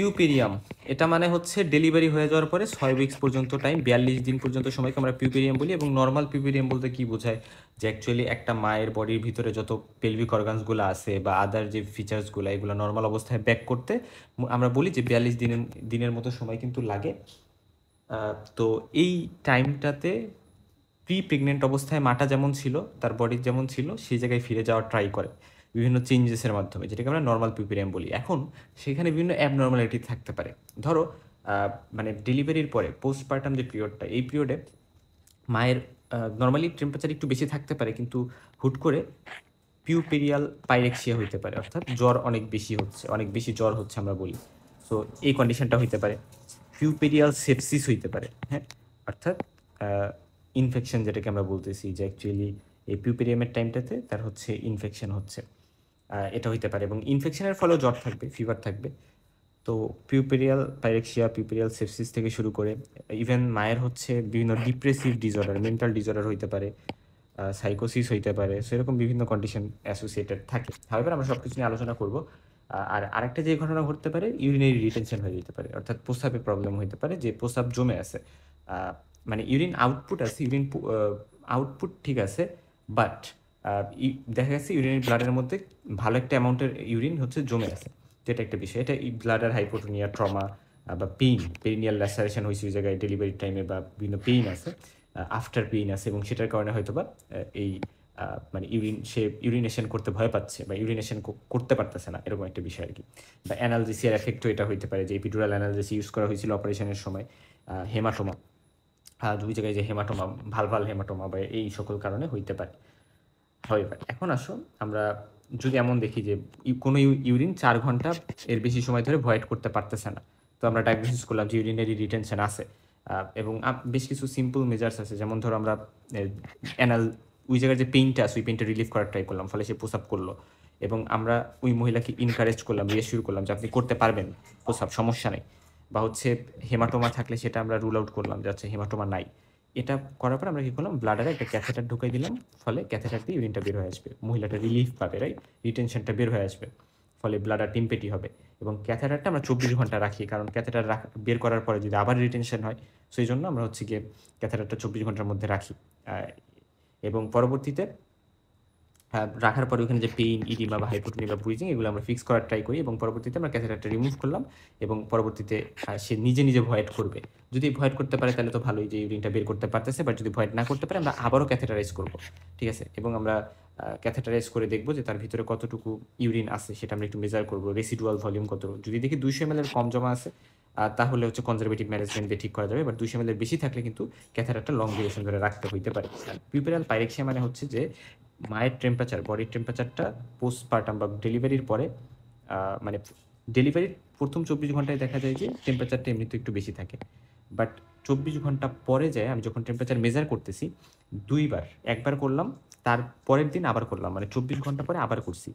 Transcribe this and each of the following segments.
পিউপেরিয়াম, এটা মানে হচ্ছে ডেলিভারি হয়ে যাওয়ার পরে 6 উইকস পর্যন্ত টাইম, 42 দিন পর্যন্ত সময়কে আমরা পিউপেরিয়াম বলি। এবং নর্মাল পিউপেরিয়াম বলতে কি বোঝায়, যে অ্যাকচুয়ালি একটা মায়ের বডির ভিতরে যত পেলভিক অর্গানসগুলো আছে বা আদার যে ফিচার্সগুলো, এগুলো নর্মাল অবস্থায় ব্যাক করতে আমরা বলি যে 42 দিনের মতো সময় কিন্তু লাগে। তো এই টাইমটাতে প্রি প্রেগনেন্ট অবস্থায় মাটা যেমন ছিল, তার বডি যেমন ছিল, সেই জায়গায় ফিরে যাওয়ার ট্রাই করে বিভিন্ন চেঞ্জেসের মাধ্যমে, যেটাকে আমরা নর্মাল পিউপেরিয়াম বলি। এখন সেখানে বিভিন্ন অ্যাবনর্মালিটি থাকতে পারে। ধরো মানে ডেলিভারির পরে পোস্টপার্টাম যে পিরিয়ডটা, এই পিরিয়ডে মায়ের নর্মালি টেম্পারেচার একটু বেশি থাকতে পারে, কিন্তু হুট করে পিউপেরিয়াল পাইরেক্সিয়া হইতে পারে, অর্থাৎ জ্বর অনেক বেশি জ্বর হচ্ছে আমরা বলি। সো এই কন্ডিশনটা হইতে পারে। পিউপেরিয়াল সেপসিস হইতে পারে, হ্যাঁ, অর্থাৎ ইনফেকশন, যেটাকে আমরা বলতেছি যে অ্যাকচুয়ালি এই পিউপেরিয়ামের টাইমটাতে তার হচ্ছে ইনফেকশন হচ্ছে, এটা হইতে পারে। এবং ইনফেকশনের ফলেও জ্বর থাকবে, ফিভার থাকবে। তো পিউপেরিয়াল পাইরেক্সিয়া, পিউপেরিয়াল সেপসিস থেকে শুরু করে ইভেন মায়ের হচ্ছে বিভিন্ন ডিপ্রেসিভ ডিসঅর্ডার, মেন্টাল ডিসঅর্ডার হইতে পারে, সাইকোসিস হইতে পারে। সেরকম বিভিন্ন কন্ডিশন অ্যাসোসিয়েটেড থাকে। হাওয়েভার আমরা সব কিছু নিয়ে আলোচনা করব। আর আরেকটা যে ঘটনা ঘটতে পারে, ইউরিনারি রিটেনশন হয়ে যেতে পারে, অর্থাৎ প্রস্রাবে প্রবলেম হইতে পারে, যে প্রস্রাব জমে আছে। মানে ইউরিন আউটপুট আছে, ইউরিন আউটপুট ঠিক আছে, বাট দেখা গেছে ইউরিনারি ব্লাডের মধ্যে ভালো একটা অ্যামাউন্টের ইউরিন হচ্ছে জমে আছে, যেটা একটা বিষয়। এটা ব্লাডার হাইপোটোনিয়া, ট্রমা বা পেরিনিয়াল ল্যাসারেশন হয়েছে ওই জায়গায় ডেলিভারি টাইমে, বা বিভিন্ন পেইন আছে, আফটার পেইন আছে, এবং সেটার কারণে হয়তো বা এই মানে ইউরিনেশন করতে ভয় পাচ্ছে বা ইউরিনেশন করতে পারতেছে না, এরকম একটা বিষয় আর কি। বা অ্যানালজেসিয়ার এফেক্টও এটা হইতে পারে, যে এপিডুরাল অ্যানালজেসি ইউজ করা হয়েছিল অপারেশনের সময়। হেমাটোমা, দুই জায়গায় যে হেমাটোমা, ভালভাল হেমাটোমা, বা এই সকল কারণে হইতে পারে। এখন আসো আমরা যদি এমন দেখি যে কোনো ইউরিন 4 ঘন্টা এর বেশি সময় ধরে ভয়েড করতে পারতেছে না, তো আমরা ডায়াগনোসিস করলাম যে ইউরিনারি রিটেনশন আছে। এবং বেশ কিছু সিম্পল মেজার্স আছে, যেমন ধরো আমরা অ্যানাল ওই জায়গার যে পেইনটা আছে, ওই পেইনটা রিলিভ করার ট্রাই করলাম, ফলে সে প্রস্রাব করলো, এবং আমরা ওই মহিলাকে ইনকারেজ করলাম, রিঅ্যাসিওর করলাম যে আপনি করতে পারবেন প্রস্রাব, সমস্যা নেই। বা হচ্ছে হেমাটোমা থাকলে সেটা আমরা রুল আউট করলাম যে আচ্ছা হেমাটোমা নাই। এটা করার পর আমরা কী করলাম, ব্লাডারে একটা ক্যাথেটার ঢুকাই দিলাম, ফলে ক্যাথেটার দিয়ে ইউরিনটা বের হয়ে আসবে, মহিলাটা রিলিফ পাবে, রাইট, রিটেনশনটা বের হয়ে আসবে, ফলে ব্লাডার টিম্পেটি হবে। এবং ক্যাথেটারটা আমরা 24 ঘন্টা রাখি, কারণ ক্যাথেটার বের করার পরে যদি আবার রিটেনশন হয়, সেই জন্য আমরা হচ্ছে গিয়ে ক্যাথেটারটা 24 ঘন্টার মধ্যে রাখি। এবং পরবর্তীতে রাখার পরে ওখানে যে পেইন, ইডিমা বা হাইপোটোনিয়া বা ব্রিজিং, এগুলো আমরা ফিক্স করার ট্রাই করি, এবং পরবর্তীতে আমরা ক্যাথেটারটা রিমুভ করলাম, এবং পরবর্তীতে সে নিজে নিজে ভয়েড করবে। যদি ভয়েড করতে পারে তাহলে তো ভালোই, যে ইউরিনটা বের করতে পারতেছে। বাট যদি ভয়েড না করতে পারে, আমরা আবারও ক্যাথেটারাইজ করবো, ঠিক আছে। এবং আমরা ক্যাথেটারাইজ করে দেখবো যে তার ভিতরে কতটুকু ইউরিন আছে, সেটা আমরা একটু মেজার করবো, রেসিডুয়াল ভলিউম কত। যদি দেখি 200 ml কম জমা আছে, তাহলে হচ্ছে কনজারভেটিভ ম্যানেজমেন্ট দিয়ে ঠিক করা যাবে। বাট 200 ml বেশি থাকলে কিন্তু ক্যাথেটারটা লং ডিউরেশন ধরে রাখতে হইতে পারে। পিউপেরাল পাইরেক্সিয়া মানে হচ্ছে যে মায়ের টেম্পারেচার, বডির টেম্পারেচারটা পোস্টপার্টাম বা ডেলিভারির পরে, মানে ডেলিভারির প্রথম 24 ঘন্টায় দেখা যায় যে টেম্পারেচারটা এমনিতে একটু বেশি থাকে, বাট 24 ঘন্টা পরে যায় আমি যখন টেম্পারেচার মেজার করতেছি, দুইবার, একবার করলাম, তার পরের দিন আবার করলাম, মানে 24 ঘন্টা পরে আবার করছি,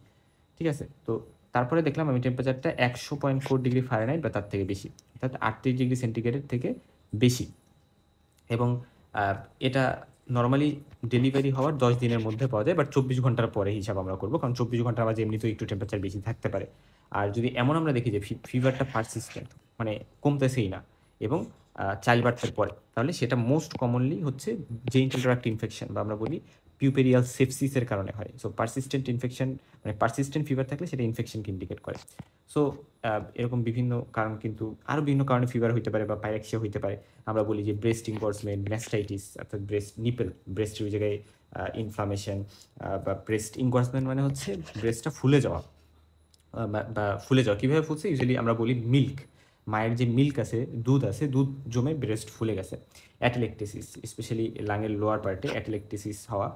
ঠিক আছে। তো তারপরে দেখলাম আমি টেম্পারেচারটা 100.4 ডিগ্রি ফারেনহাইট বা তার থেকে বেশি, অর্থাৎ 38 ডিগ্রি সেন্টিগ্রেডের থেকে বেশি। এবং এটা নর্মালি ডেলিভারি হওয়ার 10 দিনের মধ্যে পাওয়া যায়, বাট 24 ঘন্টার পরে হিসাব আমরা করবো, কারণ 24 ঘন্টার মাঝে এমনিতেও একটু টেম্পারেচার বেশি থাকতে পারে। আর যদি এমন আমরা দেখি যে ফিভারটা পারসিস্টেন্ট, মানে কমতেছেই না, এবং চাইল্ড বার্থের পরে, তাহলে সেটা মোস্ট কমনলি হচ্ছে জেনিটাল ট্র্যাক্ট ইনফেকশন, বা আমরা বলি পিউপেরিয়াল সেপসিসের কারণে হয়। সো পারসিস্টেন্ট ইনফেকশন, মানে পারসিস্টেন্ট ফিভার থাকলে সেটা ইনফেকশনকে ইন্ডিকেট করে। সো এরকম বিভিন্ন কারণ, কিন্তু আরও বিভিন্ন কারণে ফিভার হইতে পারে বা পাইরেক্সিয়া হইতে পারে। আমরা বলি যে ব্রেস্ট ইনগর্সমেন্ট, ম্যাস্টাইটিস, অর্থাৎ ব্রেস্ট নিপল, ব্রেস্টের ওই জায়গায় ইনফ্লামেশন, বা ব্রেস্ট ইনগর্সমেন্ট মানে হচ্ছে ব্রেস্টটা ফুলে যাওয়া, বা ফুলে যাওয়া কীভাবে ফুলছে, ইউজুয়ালি আমরা বলি মিল্ক, মায়ের যে মিল্ক আছে, দুধ আছে, দুধ জমে ব্রেস্ট ফুলে গেছে। অ্যাটেলেকটেসিস, স্পেশালি লাঙের লোয়ার পার্টে অ্যাটেলেকটেসিস হওয়া,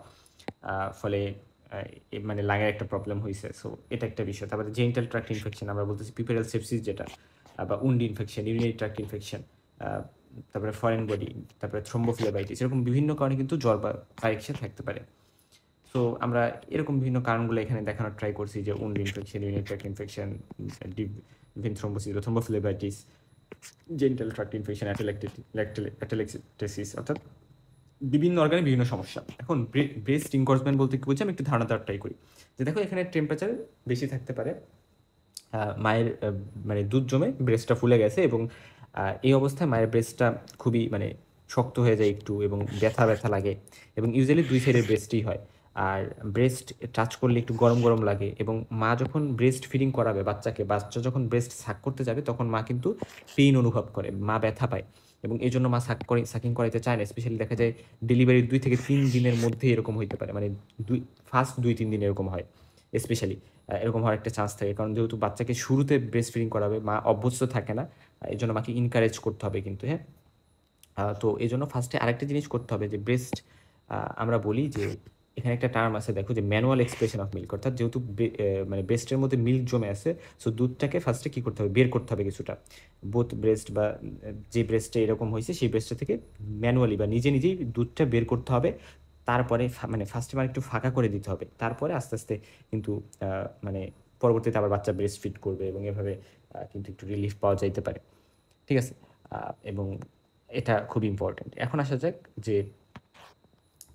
ফলে মানে লাঙের একটা প্রবলেম হয়েছে। সো এটা একটা বিষয়। তারপরে জেনিটাল ট্র্যাক্ট ইনফেকশন, আমরা বলতেছি পিউপেরাল সেপসিস যেটা, বা wound infection, urinary tract infection, তারপরে ফরেন বডি, তারপরে থ্রোম্বোফ্লেবাইটিস, এরকম বিভিন্ন কারণে কিন্তু জ্বর বা পাইরেক্সিয়া থাকতে পারে। সো আমরা এরকম বিভিন্ন কারণগুলো এখানে দেখানোর ট্রাই করছি, যে wound infection, urinary tract infection, thrombosis বা থ্রোম্বোফ্লেবাইটিস, জেনিটাল ট্র্যাক্ট ইনফেকশন, অ্যাটেলেকটেসিস, অর্থাৎ বিভিন্ন অর্গানে বিভিন্ন সমস্যা। এখন ব্রেস্ট ইনগর্সমেন্ট বলতে কি বলছি, আমি একটু ধারণা দেওয়ার ট্রাই করি। যে দেখো এখানে টেম্পারেচার বেশি থাকতে পারে, মায়ের মানে দুধ জমে ব্রেস্টটা ফুলে গেছে এবং এই অবস্থায় মায়ের ব্রেস্টটা খুবই মানে শক্ত হয়ে যায় একটু এবং ব্যথা ব্যথা লাগে এবং ইউজুয়ালি 2 সাইডের ব্রেস্টই হয়। আর ব্রেস্ট টাচ করলে একটু গরম গরম লাগে এবং মা যখন ব্রেস্ট ফিডিং করাবে বাচ্চাকে, বাচ্চা যখন ব্রেস্ট সাক করতে যাবে তখন মা কিন্তু পেইন অনুভব করে, মা ব্যথা পায় এবং এই জন্য মা সাকিং করাইতে চায় না। স্পেশালি দেখা যায় ডেলিভারির 2 থেকে 3 দিনের মধ্যে এরকম হইতে পারে, মানে ফার্স্ট 2-3 দিন এরকম হয় স্পেশালি। এরকম হওয়ার একটা চান্স থাকে, কারণ যেহেতু বাচ্চাকে শুরুতে ব্রেস্ট ফিডিং করাবে, মা অভ্যস্ত থাকে না। এই জন্য মাকে ইনকারেজ করতে হবে কিন্তু, হ্যাঁ। তো এই জন্য ফার্স্টে আরেকটা জিনিস করতে হবে যে ব্রেস্ট, আমরা বলি যে এখানে একটা টার্ম আছে দেখো, যে ম্যানুয়াল এক্সপ্রেশন অফ মিল্ক, অর্থাৎ যেহেতু মানে ব্রেস্টের মধ্যে মিল্ক জমে আছে, সো দুধটাকে ফার্স্টে কী করতে হবে, বের করতে হবে কিছুটা। বোথ ব্রেস্ট বা যে ব্রেস্টে এরকম হয়েছে সেই ব্রেস্টটা থেকে ম্যানুয়ালি বা নিজে নিজেই দুধটা বের করতে হবে। তারপরে মানে ফার্স্টে মানে একটু ফাঁকা করে দিতে হবে, তারপরে আস্তে আস্তে কিন্তু মানে পরবর্তীতে আবার বাচ্চা ব্রেস্ট ফিড করবে এবং এভাবে কিন্তু একটু রিলিফ পাওয়া যাইতে পারে, ঠিক আছে। এবং এটা খুব ইম্পর্টেন্ট। এখন আসা যাক যে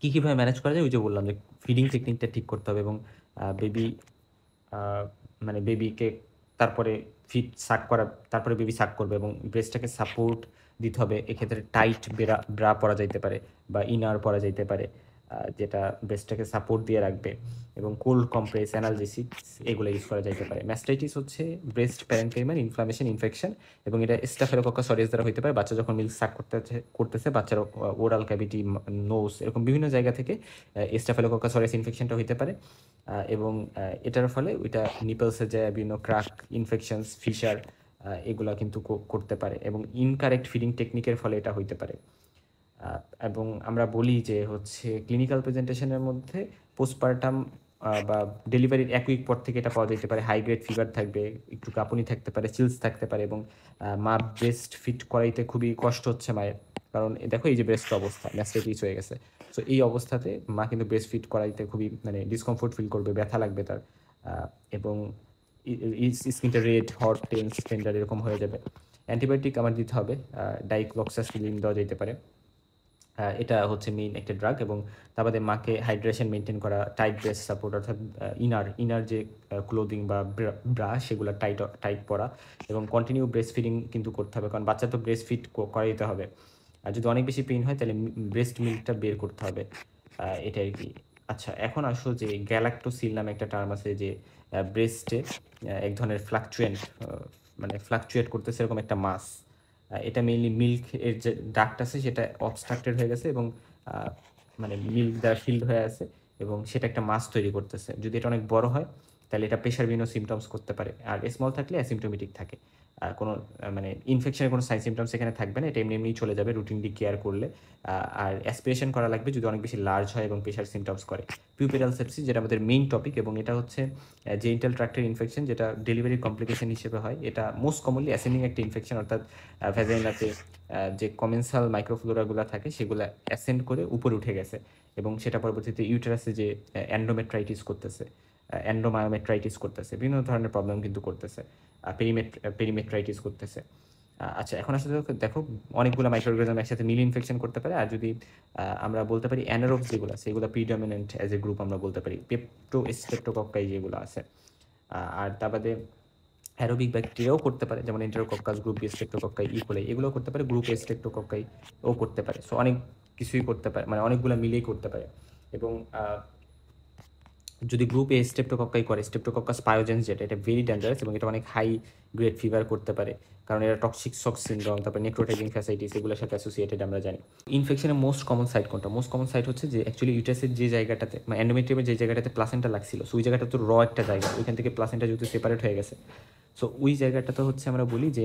কীভাবে ম্যানেজ করা যায়। ওই যে বললাম যে ফিডিং টেকনিকটা ঠিক করতে হবে এবং বেবি মানে বেবিকে তারপরে সাক করা, তারপরে বেবি সাক করবে এবং ব্রেস্টটাকে সাপোর্ট দিতে হবে। এক্ষেত্রে টাইট ব্রা পরা যাইতে পারে বা ইনার পরা যাইতে পারে, যেটা ব্রেস্টটাকে সাপোর্ট দিয়ে রাখবে, এবং কোল্ড কম্প্রেস, অ্যানালজেসিক্স এগুলো ইউজ করা যাইতে পারে। ম্যাস্টাইটিস হচ্ছে ব্রেস্ট প্যারেনকাইমার ইনফ্লামেশন ইনফেকশন এবং এটা স্টাফিলোকক্কাস অরিয়াস দ্বারা হতে পারে। বাচ্চা যখন মিল্ক সাক করতেছে বাচ্চার ওরাল ক্যাভিটি, নোজ, এরকম বিভিন্ন জায়গা থেকে স্টাফিলোকক্কাস অরিয়াস ইনফেকশনটা হতে পারে এবং এটার ফলে ওইটা নিপলসে যায় বিভিন্ন ক্রাক, ইনফেকশনস, ফিশার এগুলা কিন্তু করতে পারে এবং ইনকারেক্ট ফিডিং টেকনিকের ফলে এটা হইতে পারে। এবং আমরা বলি যে হচ্ছে ক্লিনিক্যাল প্রেজেন্টেশনের মধ্যে পোস্টপার্টাম বা ডেলিভারির 1 উইক পর থেকে এটা পাওয়া যেতে পারে। হাই গ্রেড ফিভার থাকবে, একটু কাঁপুনি থাকতে পারে, চিলস থাকতে পারে এবং মা ব্রেস্ট ফিট করাইতে খুবই কষ্ট হচ্ছে মায়ের, কারণ দেখো এই যে ব্রেস্টের অবস্থা ম্যাস্টাইটিস হয়ে গেছে। সো এই অবস্থাতে মা কিন্তু ব্রেস্ট ফিট করাইতে খুবই মানে ডিসকমফোর্ট ফিল করবে, ব্যথা লাগবে তার, এবং স্কিনটা রেড, হট, টেন্স, টেন্ডার এরকম হয়ে যাবে। অ্যান্টিবায়োটিক আমার দিতে হবে, ডাইক্লক্সাসিলিন দেওয়া যেতে পারে। এটা হচ্ছে মেইন একটা ড্রাগ এবং তার বাদে মাকে হাইড্রেশন মেনটেন করা, টাইট ব্রেস্ট সাপোর্ট, অর্থাৎ ইনার যে ক্লোদিং বা ব্রা সেগুলো টাইট পরা এবং কন্টিনিউ ব্রেস্ট ফিডিং কিন্তু করতে হবে, কারণ বাচ্চা তো ব্রেস্ট ফিড করাইতে হবে। আর যদি অনেক বেশি পেইন হয় তাহলে ব্রেস্ট মিল্কটা বের করতে হবে, এটাই কি। আচ্ছা, এখন আসো যে গ্যালাক্টোসিল নামে একটা টার্ম আছে, যে ব্রেস্টে এক ধরনের মানে ফ্লাকচুয়েট করতেছে এরকম একটা মাস। এটা মেইনলি মিল্ক এর যে ডাক্ট আছে সেটা অবস্ট্রাক্টেড হয়ে গেছে এবং মানে মিল্ক দ্বারা ফিল্ড হয়ে আছে এবং সেটা একটা মাস তৈরি করতেছে। যদি এটা অনেক বড় হয় তাহলে এটা প্রেশার বিভিন্ন সিমটমস করতে পারে, আর স্মল থাকলে অ্যাসিমটোমেটিক থাকে, কোনো মানে ইনফেকশনের কোনো সাইন সিমটমস এখানে থাকবে না, এটা এমনি এমনি চলে যাবে রুটিনলি কেয়ার করলে। আর অ্যাসপিরেশন করা লাগবে যদি অনেক বেশি লার্জ হয় এবং প্রেশার সিমটমস করে। পিউপেরাল সেপসিস, যেটা আমাদের মেইন টপিক, এবং এটা হচ্ছে জেনিটাল ট্র্যাক্টের ইনফেকশন, যেটা ডেলিভারি কমপ্লিকেশন হিসেবে হয়। এটা মোস্ট কমনলি অ্যাসেন্ডিং একটা ইনফেকশন, অর্থাৎ ভ্যাজাইনাতে যে কমেন্সাল মাইক্রোফ্লোরাগুলো থাকে সেগুলো অ্যাসেন্ড করে উপরে উঠে গেছে এবং সেটা পরবর্তীতে ইউটেরাসে যে অ্যান্ডোমেট্রাইটিস করতেছে, অ্যান্ডোমায়োমেট্রাইটিস করতেছে, বিভিন্ন ধরনের প্রবলেম কিন্তু করতেছে, পেরিমেট্রাইটিস করতেছে। আচ্ছা, এখন আসলে দেখো অনেকগুলো মাইক্রোঅর্গানিজম একসাথে মিল ইনফেকশন করতে পারে, আর যদি আমরা বলতে পারি অ্যানারোবস যেগুলো আছে সেগুলো প্রিডমিনেন্ট অ্যাজ এ গ্রুপ আমরা বলতে পারি, স্ট্রেপ্টোকক্কাই যেগুলো আছে। আর তা বাদে অ্যারোবিক ব্যাকটেরিয়াও করতে পারে, যেমন এন্টেরোকক্কাস, গ্রুপ বি স্ট্রেপ্টোকক্কাই, ইকোলাই এগুলো করতে পারে, গ্রুপ এ স্ট্রেপ্টোকক্কাই ও করতে পারে। সো অনেক কিছুই করতে পারে, মানে অনেকগুলো মিলেই করতে পারে। এবং যদি গ্রুপ এ স্ট্রেপ্টোকক্কাই করে, স্ট্রেপ্টোকক্কাস পায়োজেন্স যেটা, এটা ভেরি ডেঞ্জারাস এবং এটা অনেক হাই গ্রেড ফিভার করতে পারে, কারণ এটা টক্সিক শক সিনড্রোম, তারপর নেক্রোটাইজিং ফ্যাসাইটিস এগুলোর সাথে অ্যাসোসিয়েটেড আমরা জানি। ইনফেকশনের মোস্ট কমন সাইট কোনটা? মোস্ট কমন সাইট হচ্ছে যে অ্যাকচুয়ালি ইউটাসের যে জায়গাটাতে, মানে এন্ডোমেট্রিয়ামের যে জায়গাটাতে প্লাসেন্টা লাগছিল, সো ওই জায়গাটা তো একটা জায়গা, ওইখান থেকে প্লাসেন্টা যেহেতু সেপারেট হয়ে গেছে, সো ওই জায়গাটাতে হচ্ছে আমরা বলি যে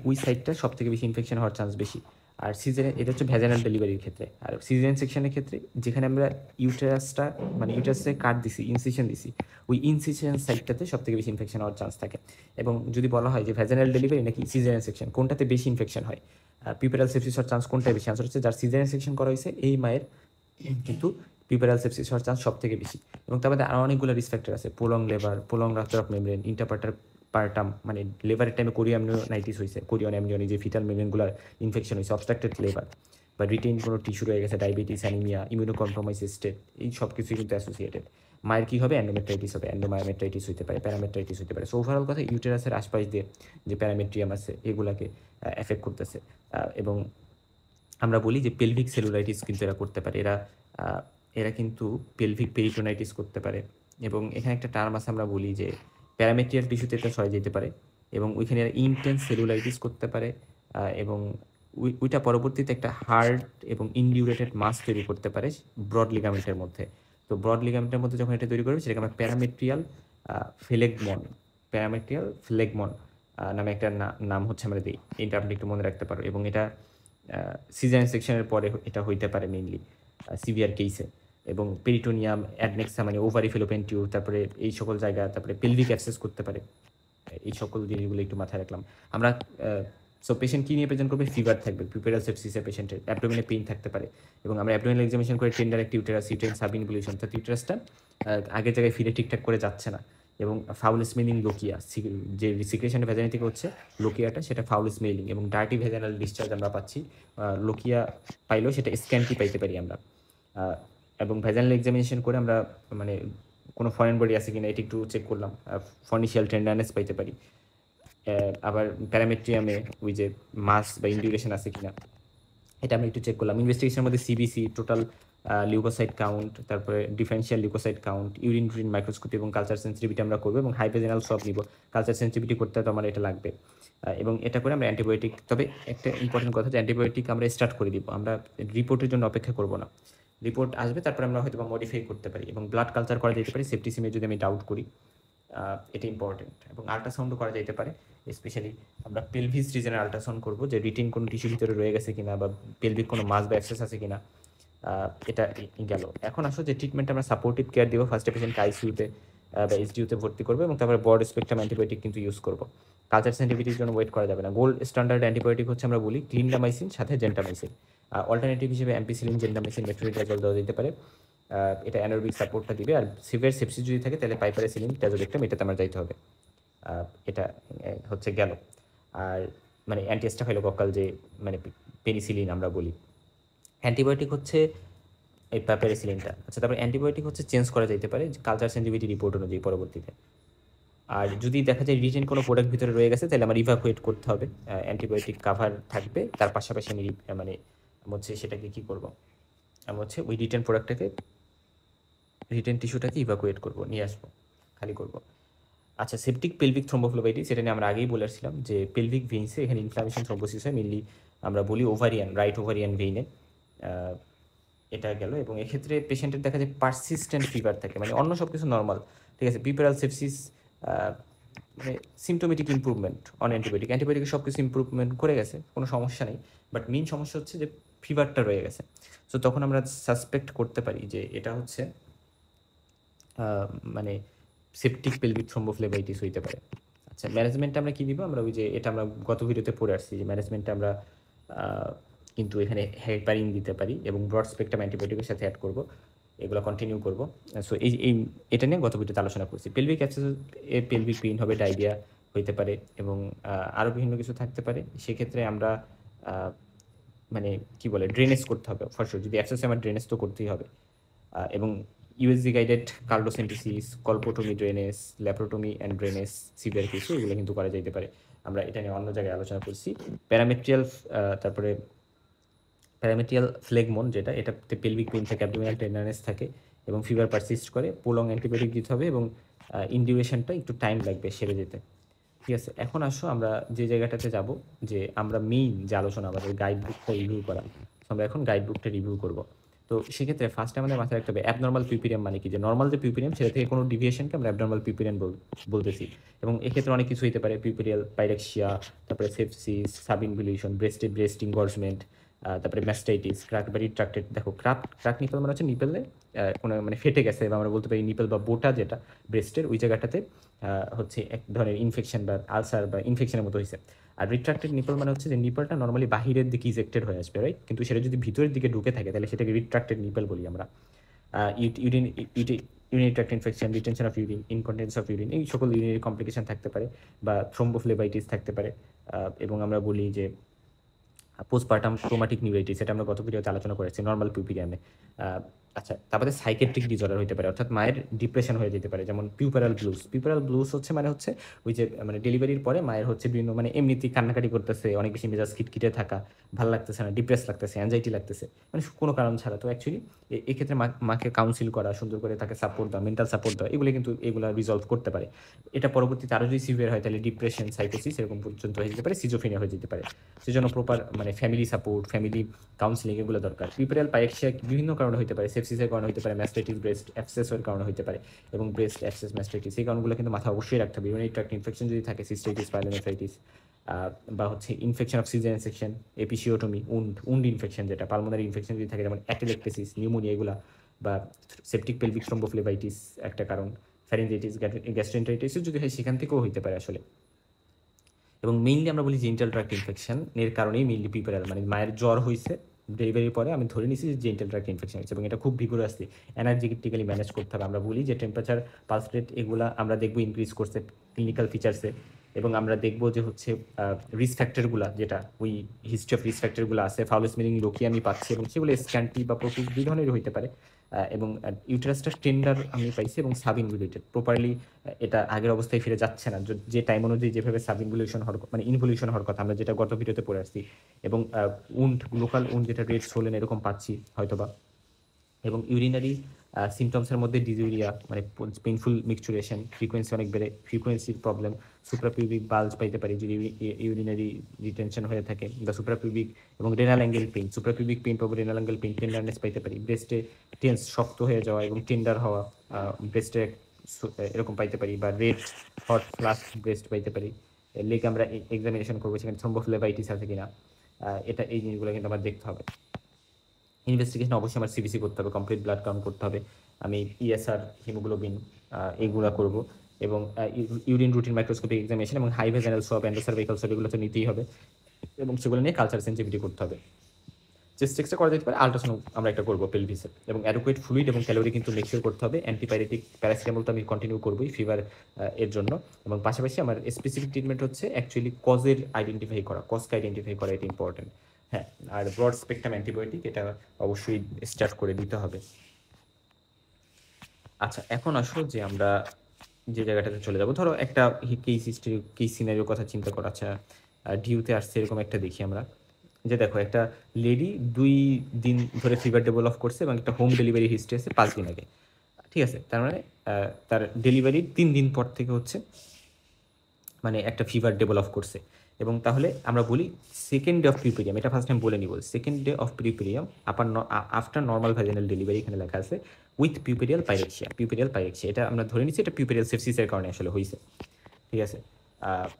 ওই সাইডটা সব থেকে বেশি ইনফেকশন হওয়ার চান্স বেশি। আর সিজারিয়ান, এটা হচ্ছে ভ্যাজাইনাল ডেলিভারির ক্ষেত্রে। আর সিজারিয়ান সেকশনের ক্ষেত্রে যেখানে আমরা ইউটারাসটা মানে ইউটারাসে কাট দিছি, ইনসিশন দিছি, ওই ইনসিশন সাইডটাতে সব থেকে বেশি ইনফেকশন হওয়ার চান্স থাকে। এবং যদি বলা হয় যে ভ্যাজাইনাল ডেলিভারি নাকি সিজারিয়ান সেকশন, কোনটাতে বেশি ইনফেকশন হয়, পিউপেরাল সেপসিস হওয়ার চান্স কোনটায় বেশি? আনসার হচ্ছে যার সিজারিয়ান সেকশন করা হয়েছে এই মায়ের কিন্তু পিউপেরাল সেপসিস হওয়ার চান্স সব থেকে বেশি। এবং তার মধ্যে আরও অনেকগুলো রিস্ক ফ্যাক্টর আছে, prolong labour, prolong rupture of membrane, partum মানে লেবারের টাইমে কোরিয়ামনিওনাইটিস হয়েছে, কোরিয়ন অ্যামনিয়নি যে ফিটাল মেমব্রেনগুলোর ইনফেকশন হয়েছে, অবস্ট্রাক্টেড লেবার, বা রিটেইন কোনো টিস্যু রয়ে গেছে, ডায়াবেটিস, অ্যানিমিয়া, ইমিউনোকম্প্রোমাইজ স্টেট, এই সব কিছুই কিন্তু অ্যাসোসিয়েটেড। মায়ের কী হবে? এন্ডোমেট্রাইটিস হবে, এন্ডোমায়োমেট্রাইটিস হতে পারে, প্যারামেট্রাইটিস হতে পারে। সো ওভারঅল কথা, ইউটেরাসের আশপাশ দিয়ে যে প্যারামেট্রিয়াম আছে এগুলাকে এফেক্ট করতেছে। এবং আমরা বলি যে পেলভিক সেলুলাইটিস কিন্তু এরা করতে পারে, এরা কিন্তু পেলভিক পেরিটোনাইটিস করতে পারে। এবং এখানে একটা টার্ম আছে, আমরা বলি যে প্যারামেট্রিয়াল টিস্যুতে এটা সরে যেতে পারে এবং ওইখানে এরা ইনটেন্স সেলুলাইটিস করতে পারে, এবং ওইটা পরবর্তীতে একটা হার্ড এবং ইনডিউরেটেড মাস তৈরি করতে পারে ব্রড লিগামেন্টের মধ্যে। তো ব্রড লিগামেন্টের মধ্যে যখন এটা তৈরি করবে, সেটাকে আমরা প্যারামেট্রিয়াল ফ্লেগমন নামে একটা নাম হচ্ছে আমরা দিই। এটা আপনি একটু মনে রাখতে পারো। এবং এটা সিজারিয়ান সেকশনের পরে এটা হইতে পারে মেইনলি সিভিয়ার কেসে। এবং পেরিটোনিয়াম, অ্যাডনেক্সা মানে ওভারি, ফেলোপিয়ান টিউব, তারপরে এই সকল জায়গা, তারপরে পেলভিক অ্যাবসেস করতে পারে। এই সকল জিনিসগুলো একটু মাথায় রাখলাম আমরা। সো পেশেন্ট কী নিয়ে প্রেজেন্ট করবে? ফিভার থাকবে, পিউপেরাল সেপসিসের পেশেন্টের, অ্যাবডোমিনে পেইন থাকতে পারে। এবং আমরা অ্যাবডোমিনাল এক্সামিনেশন করে টেন্ডার একটা ইউটেরাস, ইউটেরাইন সাবইনভলিউশন, তার ইউটেরাসটা আগের জায়গায় ফিরে ঠিকঠাক করে যাচ্ছে না। এবং ফাউল স্মেলিং লোকিয়া, যে সিক্রেশনটা ভ্যাজাইনা থেকে হচ্ছে লোকিয়াটা, সেটা ফাউল স্মেলিং এবং ডার্টি ভ্যাজাইনাল ডিসচার্জ আমরা পাচ্ছি। লোকিয়া পাইলেও সেটা স্ক্যানটি পাইতে পারি আমরা। এবং ভ্যাজাইনাল এক্সামিনেশন করে আমরা মানে কোনো ফরেন বডি আছে কিনা এটি একটু চেক করলাম, ফর্নিশিয়াল টেন্ডারনেস পাইতে পারি। আবার প্যারামেট্রিয়ামে ওই যে মাস বা ইন্ডিউরেশন আছে কিনা এটা আমরা একটু চেক করলাম। ইনভেস্টিগেশনের মধ্যে সিবিসি, টোটাল লিউকোসাইট কাউন্ট, তারপরে differential leukocyte count, urine microscopy এবং কালচার সেন্সিটিভিটি আমরা করবো। এবং হাইভেজেনাল সব নিব, কালচার সেন্সিটিভিটি করতে তো আমার এটা লাগবে। এবং এটা করে আমরা অ্যান্টিবায়োটিক, তবে একটা ইম্পর্টেন্ট কথা যে অ্যান্টিবায়োটিক আমরা স্টার্ট করে দিব, আমরা রিপোর্টের জন্য অপেক্ষা করবো না। রিপোর্ট আসবে, তারপরে আমরা হয়তো মডিফাই করতে পারি। এবং ব্লাড কালচার করা যেতে পারে সেপ্টিসিমে যদি আমি ডাউট করি, এটা ইম্পর্টেন্ট। এবং আল্ট্রাসাউন্ডও করা যেতে পারে, স্পেশালি আমরা পেলভিস রিজনে আল্ট্রাসাউন্ড করবো যে রিটেন কোনো টিস্যু ভিতরে রয়ে গেছে কিনা, বা পেলভিক কোনো মাস বা অ্যাক্সেস আছে কিনা। এটা গেল। এখন আসো যে ট্রিটমেন্ট আমরা সাপোর্টিভ কেয়ার দিব। ফার্স্টে পেশেন্টকে আইসিইউতে বা এসডিইউতে ভর্তি করবো এবং তারপরে ব্রড স্পেকট্রাম অ্যান্টিবায়োটিক কিন্তু ইউজ করবো। কালচার সেন্সিটিভিটির জন্য ওয়েট করা যাবে না। গোল্ড স্ট্যান্ডার্ড অ্যান্টিবায়োটিক হচ্ছে আমরা বলি ক্লিন্ডামাইসিন সাথে জেন্টামাইসিন। অল্টারনেটিভ হিসেবে অ্যাম্পিসিলিন, জেন্টামাইসিন, মেট্রোনিডাজল দেওয়া যেতে পারে। এটা অ্যানারোবিক সাপোর্টটা দিবে। আর সিভিয়ার সেপসিস যদি থাকে তাহলে পাইপারেসিলিন, ট্যাজোভেক্টম, এটাতে আমরা যাইতে হবে। এটা হচ্ছে গেল। আর মানে অ্যান্টিস্টাফাইলোকক্কাল যে মানে পেনিসিলিন আমরা বলি। অ্যান্টিবায়োটিক হচ্ছে এই প্যাপারেসিলিনটা। আচ্ছা, তারপর অ্যান্টিবায়োটিক হচ্ছে চেঞ্জ করা যেতে পারে কালচার সেন্সিটিভিটি রিপোর্ট অনুযায়ী পরবর্তীতে। আর যদি দেখা যায় রিটেন কোনো প্রোডাক্ট ভিতরে রয়ে গেছে, তাহলে আমার ইভাকুয়েট করতে হবে। অ্যান্টিবায়োটিক কাভার থাকবে, তার পাশাপাশি আমি মানে হচ্ছে সেটাকে কী করবো, আমি হচ্ছে ওই রিটেন প্রোডাক্টটাকে, রিটেন টিস্যুটাকে ইভাকুয়েট করবো, নিয়ে আসবো, খালি করবো। আচ্ছা, সেপটিক পেলভিক থ্রোম্বোফ্লোবাইটিস, এটা নিয়ে আমরা আগেই বলেছিলাম যে পেলভিক ভেইনসে এখানে ইনফ্লামেশন, থ্রোম্বোসিস হয় মেনলি, আমরা বলি ওভারিয়ান, রাইট ওভারিয়ান ভেইনে। এটা গেল। এবং এক্ষেত্রে পেশেন্টের দেখা যায় পারসিস্টেন্ট ফিভার থাকে, মানে অন্য সব কিছু নর্মাল, ঠিক আছে, পিউপেরাল সেপসিস, মানে symptomatic improvement on antibiotic, antibiotic সব কিছু ইম্প্রুভমেন্ট করে গেছে, কোনো সমস্যা নেই, বাট মেইন সমস্যা হচ্ছে যে ফিভারটা রয়ে গেছে। সো তখন আমরা সাসপেক্ট করতে পারি যে এটা হচ্ছে মানে সেপটিক পেলভিক থ্রোম্বোফ্লেবাইটিস হইতে পারে। আচ্ছা, ম্যানেজমেন্টটা আমরা কী দিব? আমরা ওই যে এটা আমরা গত ভিডিওতে পড়ে আসছি যে ম্যানেজমেন্টটা আমরা কিন্তু এখানে হেপারিন দিতে পারি এবং ব্রড স্পেকট্রাম অ্যান্টিবায়োটিকের সাথে অ্যাড করব, এগুলো কন্টিনিউ করব। সো এটা নিয়ে গত ভিডিওতে আলোচনা করছি। পেলভিক অ্যাবসেস পেলভিক পেইন হবে, ডায়রিয়া হইতে পারে এবং আরও বিভিন্ন কিছু থাকতে পারে। সেক্ষেত্রে আমরা মানে কি বলে ড্রেনেজ করতে হবে ফার্স্ট। যদি অ্যাবসেস আমার ড্রেনেজ তো করতেই হবে। এবং USG guided culdocentesis, colpotomy drainage, laparotomy and drainage, severe কেসে এগুলো কিন্তু করা যেতে পারে। আমরা এটা নিয়ে অন্য জায়গায় আলোচনা করছি। তারপরে প্যারামেট্রিয়াল ফ্লেগমন, যেটা এটাতে পেলভিক পেইন থাকে, অ্যাবডোমিনাল টেন্ডারনেস থাকে এবং ফিভার পারসিস্ট করে, প্রলং অ্যান্টিবায়োটিক দিতে হবে এবং ইনডিউরেশনটা একটু টাইম লাগবে সেরে যেতে। ঠিক আছে, এখন আসো আমরা যে জায়গাটাতে যাব, যে আমরা মেইন যে আলোচনা আমাদের গাইড বুকটা রিভিউ করা, আমরা এখন গাইড বুকটা রিভিউ করব। তো সেক্ষেত্রে ফার্স্টে আমাদের মাথায় রাখতে হবে অ্যাবনর্মাল পিউপিরিয়াম মানে কি, যে নর্মাল যে পিউপিরিয়াম সেটা থেকে কোনো ডিভিয়েশনকে আমরা অ্যাবনর্মাল পিউপিরিয়াম বলতেছি। এবং এক্ষেত্রে অনেক কিছু হতে পারে, পিউপিরিয়াল পাইরেক্সিয়া, তারপরে সেপসিস, সাবইনভলিউশন, ব্রেস্ট ইনগর্জমেন্ট, তারপরে ম্যাস্টাইটিস, ক্রাক বা রিট্রাক্টেড। দেখো ক্রাক নিপল মানে হচ্ছে নিপেলে কোনো মানে ফেটে গেছে, বা আমরা বলতে পারি নিপেল বা বোটা যেটা ব্রেস্টের ওই জায়গাটাতে হচ্ছে এক ধরনের ইনফেকশন বা আলসার বা ইনফেকশনের মতো হয়েছে। আর রিট্রাক্টেড নিপল মানে হচ্ছে যে নিপলটা নর্মালি বাহিরের দিকে ইজেক্টেড হয়ে আসবে, রাইট, কিন্তু সেটা যদি ভিতরের দিকে ঢুকে থাকে তাহলে সেটাকে রিট্রাক্টেড নিপল বলি আমরা। Urinary tract infection, retention of urine, incontinence of urine, এই সকল ইউরিনারি কমপ্লিকেশন থাকতে পারে, বা থ্রোম্বোফ্লেবাইটিস থাকতে পারে। এবং আমরা বলি যে পোস্টপার্টাম ট্রমাটিক নিউরাইটিস, এটা আমরা গত ভিডিওতে আলোচনা করেছি নর্মাল পিউপিরিয়ামে। আচ্ছা, তারপরে সাইকেট্রিক ডিসঅর্ডার হতে পারে, অর্থাৎ মায়ের ডিপ্রেশন হয়ে যেতে পারে, যেমন পিউপারাল ব্লুজ। পিউপারাল ব্লুজ হচ্ছে মানে হচ্ছে ওই যে মানে ডেলিভারির পরে মায়ের হচ্ছে বিভিন্ন মানে এমনিতেই কান্নাকাটি করতেছে, অনেক বেশি মেজাজ খিটখিটে থাকা, ভালো লাগতেছে না, ডিপ্রেস লাগতেছে, অ্যাংজাইটি লাগতেছে, মানে কোনো কারণ ছাড়া। তো অ্যাকচুয়ালি এক্ষেত্রে মাকে কাউন্সিল করা, সুন্দর করে তাকে সাপোর্ট দেওয়া, মেন্টাল সাপোর্ট দেওয়া, এগুলো কিন্তু এগুলো রিজলভ করতে পারে। এটা পরবর্তীতে আরও যদি সিভিয়ার হয় তাহলে ডিপ্রেশন, সাইকোসিস এরকম পর্যন্ত হয়ে যেতে পারে, সিজোফ্রেনিয়া হয়ে যেতে পারে। সেজন্য প্রপার মানে ফ্যামিলি সাপোর্ট, ফ্যামিলি কাউন্সিলিং এগুলো দরকার। পিউপেরাল পাইরেক্সিয়া বিভিন্ন কারণে হতে পারে, সেপসিসের কারণে হতে পারে, ম্যাস্টাইটিস, ব্রেস্ট অ্যাবসেসের কারণে হতে পারে, এবং ব্রেস্ট অ্যাবসেস, ম্যাস্টাইটিস এই কারণগুলো কিন্তু মাথা অবশ্যই রাখতে হবে। ইউরিনারি ট্র্যাক্ট ইনফেকশন যদি থাকে, সিস্টাইটিস, পাইলোনেফ্রাইটিস, বা হচ্ছে infection of caesarean section, episiotomy, wound infection, যেটা পালমোনারি ইনফেকশন যদি থাকে, যেমন অ্যাটেলেকটেসিস, নিউমোনিয়া এগুলা, বা সেপটিক পেলভিক থ্রম্বোফ্লেবাইটিস একটা কারণ, ফ্যারিঞ্জাইটিস, গ্যাস্ট্রেন্টাইটিস যদি হয় সেখান থেকেও হইতে পারে আসলে। এবং মেইনলি আমরা বলি জেনিটাল ট্র্যাক্ট ইনফেকশন এর কারণেই মেইনলি পিউপারাল, মানে মায়ের জ্বর হয়েছে ডেলিভারির পরে, আমি ধরে নিছি যে জেনিটাল ট্র্যাক্ট ইনফেকশন হয়েছে, এবং এটা খুব ভিগোরাসলি এনার্জেটিক্যালি ম্যানেজ করতে হবে। আমরা বলি যে টেম্পারেচার, পালস রেট এগুলা আমরা দেখবো ইনক্রিজ করছে ক্লিনিক্যাল ফিচার্সে, এবং আমরা দেখবো যে হচ্ছে রিস্ক ফ্যাক্টরগুলো, যেটা ওই হিস্ট্রি অফ রিস্ক ফ্যাক্টরগুলো আছে, ফাউল স্মেলিং লোকি আমি পাচ্ছি, এবং সেগুলো স্ক্যান্টি বা প্রফিস দুই ধরনেরই হইতে পারে। এবং ইউটেরাসটা টেন্ডার আমি পাইছি এবং সাব ইনভলিউটেড প্রপারলি, এটা আগের অবস্থায় ফিরে যাচ্ছে না, যে টাইম অনুযায়ী যেভাবে সাব ইনভলিউশন হওয়ার মানে ইনভলিউশন হওয়ার কথা, আমরা যেটা গত ভিডিওতে পড়ে আসছি। এবং লোকাল উন্ড যেটা রেড সোলেন এরকম পাচ্ছি হয়তোবা। এবং ইউরিনারি সিমটমসের মধ্যে ডিজিউরিয়া, মানে পেইনফুল মিক্সচুরেশন, ফ্রিকোয়েন্সি অনেক বেড়ে, ফ্রিকোয়েন্সির প্রবলেম, সুপ্রাপিউবিক বাল্জ পাইতে পারি যদি ইউরিনারি রিটেনশন হয়ে থাকে, বা সুপ্রাপিউবিক এবং রেনাল অ্যাঙ্গেল পেইন, সুপ্রাপিউবিক পেইন পাবো, রেনাল অ্যাঙ্গেল পেইন, টেন্ডারনেস পাইতে পারি, ব্রেস্টে টেন্স শক্ত হয়ে যাওয়া এবং টেন্ডার হওয়া, ব্রেস্টে এরকম পাইতে পারি, বা রেড হট ফ্লাশ ব্রেস্ট পাইতে পারি। লেগ আমরা এক্সামিনেশন করবো, সেখানে থ্রম্বোফ্লেবাইটিস আছে কিনা, এটা এই জিনিসগুলো কিন্তু আমার দেখতে হবে। ইনভেস্টিগেশন অবশ্যই আমার সিবিসি করতে হবে, কমপ্লিট ব্লাড কাউন্ট করতে হবে, আমি ইএসআর, হিমোগ্লোবিন এইগুলো করব, এবং ইউরিন রুটিন মাইক্রোস্কোপিক এক্সামিনেশন, এবং হাই ভেজানাল সোয়াব, এন্ডোসার্ভাইকাল সোয়াব এগুলো তো নিতেই হবে, এবং সেগুলো নিয়ে কালচার সেন্সিটিভিটি করতে হবে। চেস্ট এক্সরে করা যেতে পারে, আল্ট্রাসাউন্ড আমরা একটা করবো পেলভিসে, এবং অ্যাডোকুয়েট ফ্লুইড এবং ক্যালোরি কিন্তু মেকশিওর করতে হবে। অ্যান্টিপাইরেটিক প্যারাসিটামল তো আমি কন্টিনিউ করবোই ফিভার এর জন্য, এবং পাশাপাশি আমার স্পেসিফিক ট্রিটমেন্ট হচ্ছে অ্যাকচুয়ালি কজের আইডেন্টিফাই করা, কজকে আইডেন্টিফাই করা, এটা ইম্পর্টেন্ট। হ্যাঁ, আর ব্রড স্পেকট্রাম অ্যান্টিবায়োটিক এটা অবশ্যই স্টার্ট করে দিতে হবে। আচ্ছা, এখন আসো যে আমরা যে জায়গাটাতে চলে যাব, ধরো একটা কেস হিস্ট্রি, কেস সিনারিওর কথা চিন্তা করা। আচ্ছা, ডিউতে আসছে এরকম একটা দেখি আমরা, যে দেখো একটা লেডি 2 দিন ধরে ফিভার ডেভেলপ করছে, এবং একটা হোম ডেলিভারি হিস্ট্রি আছে 5 দিন আগে। ঠিক আছে, তার মানে তার ডেলিভারির 3 দিন পর থেকে হচ্ছে মানে একটা ফিভার ডেভেলপ করছে। এবং তাহলে আমরা বলি সেকেন্ড ডে অফ প্রিপেরিয়াম, এটা ফার্স্ট টাইম বলে নিব, second day of puerperium after normal vaginal delivery, এখানে লেখা আছে with puerperal pyrexia. Puerperal pyrexia এটা আমরা ধরে নিচ্ছি এটা পিউপেরিয়াল সেপসিসের কারণে আসলে হয়েছে। ঠিক আছে,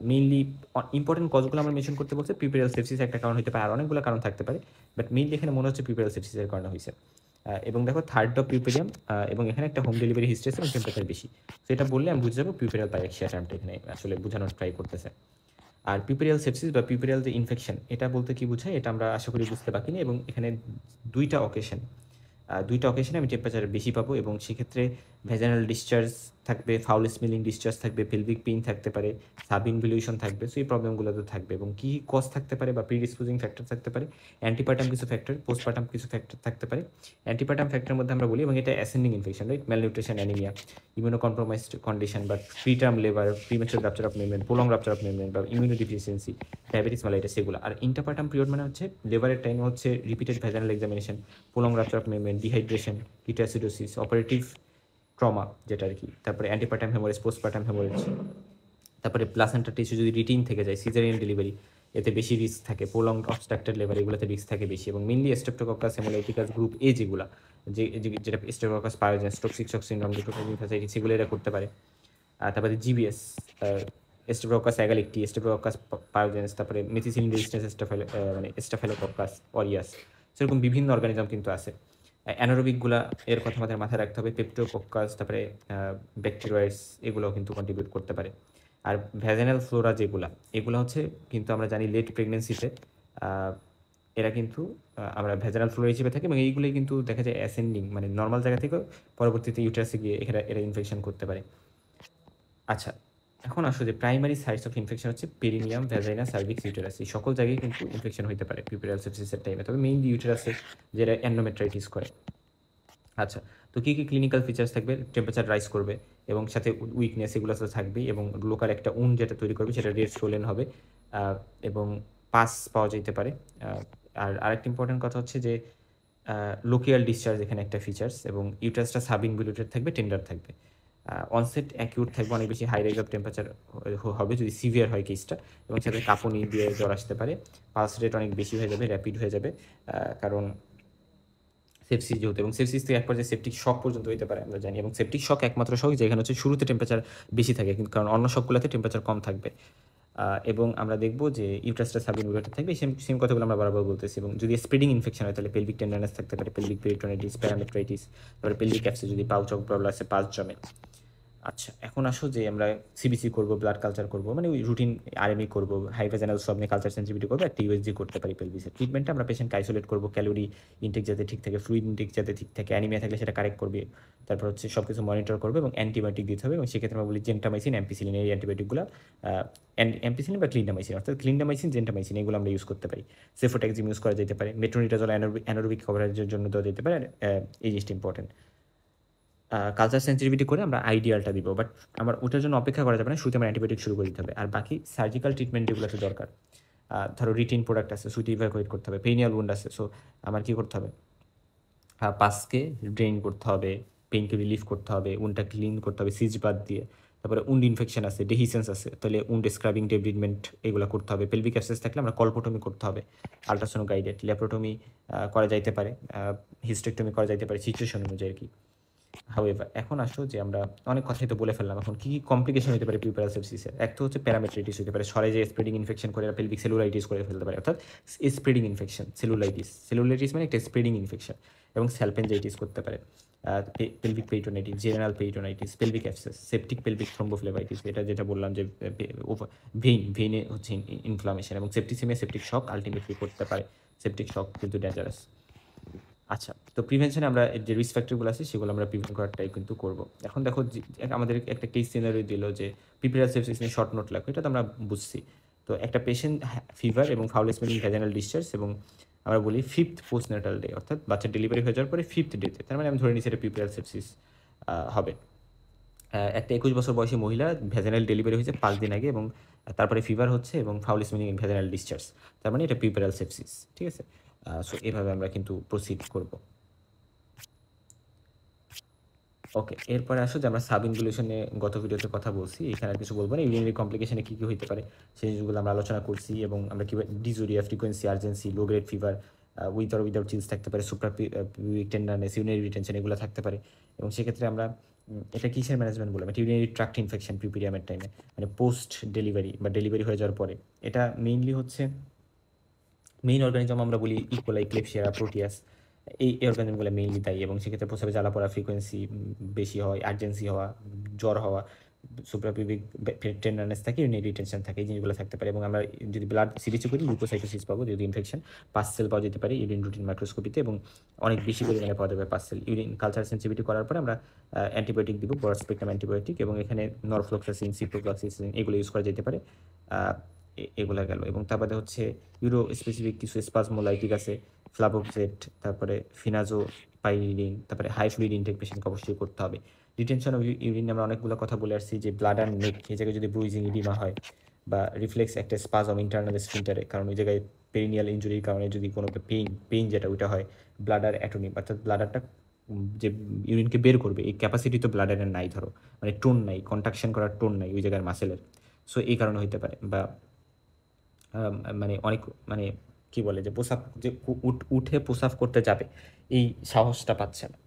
মেইনলি ইম্পর্টেন্ট কজগুলো আমরা মেনশন করতে বলছে, পিউপেরিয়াল সেপসিস একটা কারণ হতে পারে, আর অনেকগুলো কারণ থাকতে পারে, বাট মেইনলি এখানে মনে হচ্ছে পিউপেরিয়াল সেপসিসের কারণে হয়েছে। এবং দেখো থার্ড অফ পিউপেরিয়াম, এবং এখানে একটা হোম ডেলিভারি হিস্ট্রি আছে এবং টেম্পারেচার বেশি, তো এটা বললে আমি বুঝে যাবো পিউপেরিয়াল পাইরেক্সিয়া টার্মটা এখানে আসলে বোঝানোর ট্রাই করতেছে। আর পিউপেরিয়াল সেপসিস বা পিউপেরিয়াল যে ইনফেকশন, এটা বলতে কি বোঝায় এটা আমরা আশা করি বুঝতে বাকি নেই। এবং এখানে দুইটা অকেশনে আমি টেম্পারেচার বেশি পাবো, এবং সেক্ষেত্রে ভেজানাল ডিসচার্জ থাকবে, ফাউল স্মেলিং ডিসচার্জ থাকবে, পেলভিক পেইন থাকতে পারে, সাব ইনভলিউশন থাকবে, সো এই প্রবলেমগুলো তো থাকবে। এবং কী কজ থাকতে পারে বা প্রিডিসপোজিং ফ্যাক্টর থাকতে পারে, অ্যান্টিপার্টাম কিছু ফ্যাক্টর, পোস্টপার্টাম কিছু ফ্যাক্টর থাকতে পারে। অ্যান্টিপার্টাম ফ্যাক্টরের মধ্যে আমরা বলি, এবং এটা ascending infection, right, malnutrition, anaemia, immuno compromised condition, বা preterm labour, premature rupture of membrane, prolong rupture of membrane, বা ইমিউনো ডিফিসিয়েন্সি, ডায়াবেটিস মেলাইটাস, সেগুলো। আর ইন্টারপার্টাম পিরিয়ড মানে হচ্ছে লেবারের টাইমে হচ্ছে repeated vaginal examination, prolong rupture of membrane, dehydration, ketoacidosis, operative trauma যেটা আর কি, তারপরে অ্যান্টিপার্টাম হেমোরেজ, পোস্টপার্টাম হেমোরেজ, তারপরে প্লাসেন্টা টিস্যু যদি রিটিন থেকে যায়, সিজারিয়ান ডেলিভারি, এতে বেশি রিস্ক থাকে, প্রলংড অবস্ট্রাক্টেড লেবার এগুলোতে রিস্ক থাকে বেশি। এবং mainly streptococcus haemolyticus group A যেগুলো, যেটা streptococcus pyogenes, toxic shock syndrome, leukoplasmic সেগুলো এরা করতে পারে। তারপরে GBS, staphylococcus agalactiae, staphylococcus pyogenes, তারপরে মেথিসিলিন রেজিস্ট্যান্স মানে স্টাফিলোকক্কাস অরিয়াস, সেরকম বিভিন্ন অর্গানিজম কিন্তু আছে। অ্যানারোবিকগুলা এর কথা আমাদের মাথায় রাখতে হবে, পেপটোকক্কাস, তারপরে ব্যাকটেরিয়াস, এগুলোও কিন্তু কন্ট্রিবিউট করতে পারে। আর ভ্যাজিনাল ফ্লোরা যেগুলা, এগুলো হচ্ছে কিন্তু আমরা জানি লেট প্রেগনেন্সিতে এরা কিন্তু আমরা ভ্যাজিনাল ফ্লোরা হিসেবে থাকে, এবং এইগুলোই কিন্তু দেখা যায় অ্যাসেন্ডিং, মানে নর্মাল জায়গা থেকেও পরবর্তীতে ইউটারাসে গিয়ে এরা ইনফেকশন করতে পারে। আচ্ছা, এখন আসলে প্রাইমারি সাইটস অফ ইনফেকশন হচ্ছে পেরিনিয়াম, ভ্যাজাইনা, সার্ভিক্স, ইউটেরাস। এই সকল জায়গায় কিন্তু ইনফেকশন হইতে পারে পিউবেরাল সেপসিসের টাইমে, তবে মেইনলি ইউটেরাসে যেটা এন্ডোমেট্রাইটিস করে। আচ্ছা, তো কী কী ক্লিনিক্যাল ফিচার্স থাকবে? টেম্পারেচার রাইজ করবে এবং সাথে উইকনেস এগুলো তো থাকবেই, এবং লোকাল একটা যেটা তৈরি করবে সেটা রেড সোলেন হবে, এবং পাস পাওয়া যেতে পারে। আর আরেকটা ইম্পর্টেন্ট কথা হচ্ছে যে লোকিয়াল ডিসচার্জ এখানে একটা ফিচার্স, এবং ইউটারাসটা সাব ইনভলিউটেড থাকবে, টেন্ডার থাকবে। অনসেট অ্যাকিউট থাকবে, অনেক বেশি হাই রেজ অফ টেম্পারেচার হবে যদি সিভিয়ার হয় কেসটা, এবং সাথে কাঁপুনি দিয়ে জ্বর আসতে পারে। পালস রেট অনেক বেশি হয়ে যাবে, র্যাপিড হয়ে যাবে, কারণ সেপসিস যেহেতু, এবং সেপসিস থেকে এক পর্যায়ে সেপটিক শক পর্যন্ত হতে পারে আমরা জানি, এবং সেপটিক শক একমাত্র শক যেখানে হচ্ছে শুরুতে টেম্পারেচার বেশি থাকে, কিন্তু কারণ অন্য সবগুলোতে টেম্পারেচার কম থাকবে। এবং আমরা দেখবো যে ইউট্রাসটা সাব ইনভলিউটেড থাকবে, সেম কথাগুলো আমরা বারবার বলতেছি। এবং যদি স্প্রেডিং ইনফেকশন হয় তাহলে পেলভিক টেন্ডারনেস থাকতে পারে, পেলভিক পেরিটোনাইটিস, প্যারামেট্রাইটিস, তারপরে পেলভিক অ্যাবসেস যদি পাউচক প্রবলেম আছে, পাঁচ জমে। আচ্ছা, এখন আসো যে আমরা সিবিসি করব, ব্লাড কালচার করব, মানে ওই রুটিন আরএমই করব, হাইভেজানাল সব নিয়ে কালচার সেন্সিটিভিটি করবো, একটা ইউএসজি করতে পারি পেলভিসের। ট্রিটমেন্টটা আমরা পেশেন্টকে আইসোলেট করবো, ক্যালোরি ইনটেক যাতে ঠিক থাকে, ফ্লুইড ইনটেক যাতে ঠিক থাকে, অ্যানিমিয়া থাকলে সেটা কারেক্ট করবে, তারপর হচ্ছে সব কিছু মনিটর করবে, এবং অ্যান্টিবায়োটিক দিতে হবে। এবং সেক্ষেত্রে আমরা বলি জেন্টামাইসিন, অ্যাম্পিসিলিন, এই অ্যান্টিবায়োটিকগুলো, অ্যাম্পিসিলিন বা ক্লিন্ডামাইসিন, অর্থাৎ ক্লিন্ডামাইসিন, জেন্টামাইসিন এগুলো আমরা ইউজ করতে পারি। সেফোট্যাক্সিম ইউজ করা যেতে পারে, মেট্রোনিডাজল অ্যানোরোবিক কভারেজের জন্য দেওয়া যেতে পারে। এই জিনিসটা ইম্পর্টেন্ট। কালচার সেন্সিটিভিটি করে আমরা আইডিয়ালটা দিব, বাট আমার ওটার জন্য অপেক্ষা করা যাবে না, শুরুতে আমার অ্যান্টিবায়োটিক শুরু করে দিতে হবে। আর বাকি সার্জিক্যাল ট্রিটমেন্ট যেগুলোতে দরকার, ধরো রিটিন প্রোডাক্ট আছে, সুইট ইভ্যাকুয়েট করতে হবে, পেনিয়াল উন্ড আছে, সো আমার কী করতে হবে? পাসকে ড্রেন করতে হবে, পেইনকে রিলিফ করতে হবে, উন্ডটা ক্লিন করতে হবে সিজ বাদ দিয়ে। তারপরে উন্ড ইনফেকশন আছে, ডেহিসেন্স আছে, তাহলে উন্ড স্ক্রাবিং, ডেব্রিডমেন্ট এগুলো করতে হবে। পেলভিক অ্যাবসেস থাকলে আমরা কলপোটমি করতে হবে, আল্ট্রাসাউন্ড গাইডেড। ল্যাপ্রোটমি করা যাইতে পারে, হিস্টেক্টমি করা যাইতে পারে সিচুয়েশন অনুযায়ী আর কি। হাউএভার, এখন আসো যে আমরা অনেক কথাই তো বলে ফেললাম, এখন কী কী কমপ্লিকেশন হতে পারে পিউপারাল সেপসিসের? এক তো হচ্ছে প্যারামেট্রাইটিস হতে পারে, সরে যে স্প্রেডিং ইনফেকশন করে পেলভিক সেলুলাইটিস করে ফেলতে পারে, অর্থাৎ স্প্রেডিং ইনফেকশন, সেলুলাইটিস মানে একটা স্প্রেডিং ইনফেকশন, এবং স্যালপেনজাইটিস করতে পারে, pelvic peritonitis, general peritonitis, pelvic abscess, septic pelvic thrombophlebitis, এটা যেটা বললাম যে ভেইনে হচ্ছে ইনফ্লামেশন, এবং সেপটিসিমিয়া, সেপটিক শক আলটিমেটলি করতে পারে। সেপটিক শক কিন্তু ডেঞ্জারাস। আচ্ছা, তো প্রিভেনশনে আমরা যে রিস্ক ফ্যাক্টরগুলো আছে সেগুলো আমরা প্রিভেন্ট করাটাই কিন্তু করব। এখন দেখো আমাদের একটা কেস সিনারিও দিল যে পিপিআর সেপসিস নিয়ে শর্ট নোট লাগবে, এটা তো আমরা বুঝছি। তো একটা পেশেন্ট ফিভার এবং ফাউল স্মেলিং ভ্যাজাইনাল ডিসচার্জ, এবং আমরা বলি 5th পোস্টনাটাল ডে, অর্থাৎ বাচ্চার ডেলিভারি হয়ে যাওয়ার পরে 5th ডেতে, তার মানে আমি ধরে নিচ্ছি এটা পিপিআর সেপসিস হবে। একটা 21 বছর বয়সী মহিলা, ভ্যাজাইনাল ডেলিভারি হয়েছে 5 দিন আগে, এবং তারপরে ফিভার হচ্ছে এবং ফাউল স্মেলিং ভ্যাজাইনাল ডিসচার্জ, তার মানে এটা পিপিআর সেপসিস। ঠিক আছে, সো এভাবে আমরা কিন্তু প্রসিড করব। ওকে, এরপরে আসো যে আমরা সাব ইনভলিউশনে গত ভিডিওতে কথা বলছি, এখানে আর কিছু বলবো না। ইউরিনারি কমপ্লিকেশনে কী কী হতে পারে সেই জিনিসগুলো আমরা আলোচনা করছি, এবং আমরা কীভাবে dysuria, frequency, urgency, low grade fever, with or without chills থাকতে পারে, সুপ্রাপিউবিক টেন্ডারনেস, ইউরিনারি রিটেনশন এগুলো থাকতে পারে। এবং সেক্ষেত্রে আমরা এটা কিসের ম্যানেজমেন্ট বললাম? এটা ইউরিনারি ট্রাক্ট ইনফেকশন পিউপিরিয়ামের টাইমে, মানে পোস্ট ডেলিভারি বা ডেলিভারি হয়ে যাওয়ার পরে। এটা মেইনলি হচ্ছে মেইন অর্গানিজম আমরা বলি ইকোলাই, ক্লেপশিয়া, প্রোটিয়াস, এই অর্গানিজমগুলো মেইনলি দায়ী। এবং সেক্ষেত্রে প্রস্রাবে জ্বালা পড়া, ফ্রিকোয়েন্সি বেশি হয়, আর্জেন্সি হওয়া, জ্বর হওয়া, সুপ্রাপিউবিক টেন্ডারনেস থাকে, ইউরিনারি রিটেনশন থাকে, এই জিনিসগুলো থাকতে পারে। এবং আমরা যদি ব্লাড সিবিসি করি লিউকোসাইটোসিস পাবো, যদি ইনফেকশন পাসসেল পাওয়া যেতে পারে ইউরিন রুটিন মাইক্রোস্কোপিতে, এবং অনেক বেশি পরিমাণে পাওয়া যাবে পাসসেল। ইউরিন কালচার সেন্সিটিভিটি করার পরে আমরা অ্যান্টিবায়োটিক দিব, ব্রড স্পেকট্রাম অ্যান্টিবায়োটিক, এবং এখানে নরফ্লক্সাসিন, সিপ্রোফ্লক্সাসিন এগুলো ইউজ করা যেতে পারে। এগুলা গেল। এবং তারপরে হচ্ছে ইউরো স্পেসিফিক কিছু স্পাজমোলাইটিক আছে, ফ্লাভোক্সেট, তারপরে ফিনাজোপাইরিন, তারপরে হাই ফ্লুইড ইনটেক পেশেন্টকে অবশ্যই করতে হবে। রিটেনশন অফ ইউরিন আমরা অনেকগুলো কথা বলে আসছি, যে ব্লাড অ্যান্ড নেক এই জায়গায় যদি ব্রুইজিং, ইডিমা হয়, বা রিফ্লেক্স একটা স্পাজম ইন্টারনাল স্ফিনটারে, কারণ ওই জায়গায় পেরিনিয়াল ইঞ্জুরির কারণে যদি কোনো পেইন যেটা ওইটা হয়, ব্লাডার অ্যাটোনি, অর্থাৎ ব্লাডারটা যে ইউরিনকে বের করবে এই ক্যাপাসিটি তো ব্লাডারের নাই, ধরো মানে টোন নাই, কন্ট্রাকশন করার টোন নাই ওই জায়গার মাসেলের, সো এই কারণে হইতে পারে। বা মানে অনেক মানে কি বলে যে প্রসাব যে উঠে প্রসাব করতে যাবে এই সাহসটা পাচ্ছে না,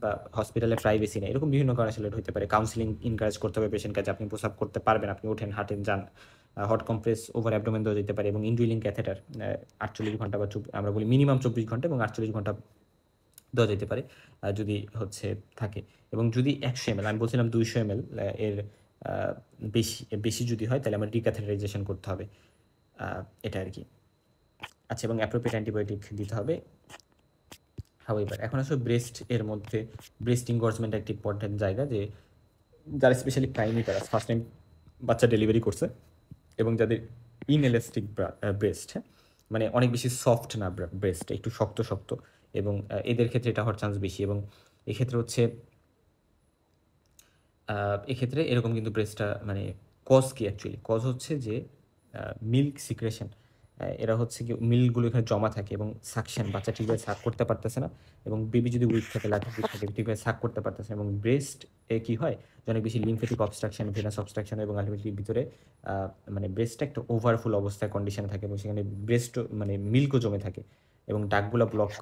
বা হসপিটালে প্রাইভেসি নেই, এরকম বিভিন্ন কারণে আসলে হতে পারে। কাউন্সিলিং ইনকারেজ করতে হবে পেশেন্টকে, যে আপনি প্রসাব করতে পারবেন, আপনি ওঠেন, হাঁটেন, যান। হট কম্প্রেস ওভার অ্যাবডোমেন দেওয়া যেতে পারে, এবং ইনডুইলিং ক্যাথেটার 48 ঘন্টা বা আমরা বলি মিনিমাম 24 ঘন্টা এবং 48 ঘন্টা দেওয়া যেতে পারে যদি হচ্ছে থাকে। এবং যদি 100 ml, আমি বলছিলাম 200 ml এর বেশি বেশি যদি হয় তাহলে আমার ডিক্যাথেটারাইজেশন করতে হবে, এটা আর কি। আচ্ছা, এবং অ্যাপ্রোপ্রিয়েট অ্যান্টিবায়োটিক দিতে হবে। হাউএভার, এখন আসলে ব্রেস্ট এর মধ্যে ব্রেস্ট ইনগর্জমেন্ট একটা ইম্পর্টেন্ট জায়গা, যে যারা স্পেশালি প্রাইমিটারাস ফার্স্ট টাইম বাচ্চা ডেলিভারি করছে এবং যাদের ইনএলাস্টিক ব্রেস্ট, হ্যাঁ, মানে অনেক বেশি সফট না ব্রেস্ট, একটু শক্ত শক্ত, এবং এদের ক্ষেত্রে এটা হওয়ার চান্স বেশি। এবং এক্ষেত্রে হচ্ছে এক্ষেত্রে এরকম কিন্তু ব্রেস্টটা মানে কজ কি অ্যাকচুয়ালি? কজ হচ্ছে যে মিল্ক সিক্রেশন। এরা হচ্ছে কি মিল্কগুলো এখানে জমা থাকে এবং সাকশন, বাচ্চা ঠিকভাবে সাক করতে পারতেছে না, এবং বেবি যদি উইক থাকে, লাঠি থাকে, ঠিকভাবে সাক করতে পারতেছে না। এবং ব্রেস্ট এ কী হয় যে অনেক বেশি লিম্ফেটিক অবস্ট্রাকশন, ভেনাস অবস্ট্রাকশন, এবং আলটিমেটলি ভিতরে মানে ব্রেস্টটা একটা ওভারফুল অবস্থায় কন্ডিশনে থাকে এবং সেখানে ব্রেস্ট মানে মিল্কও জমে থাকে এবং ডাকগুলো ব্লক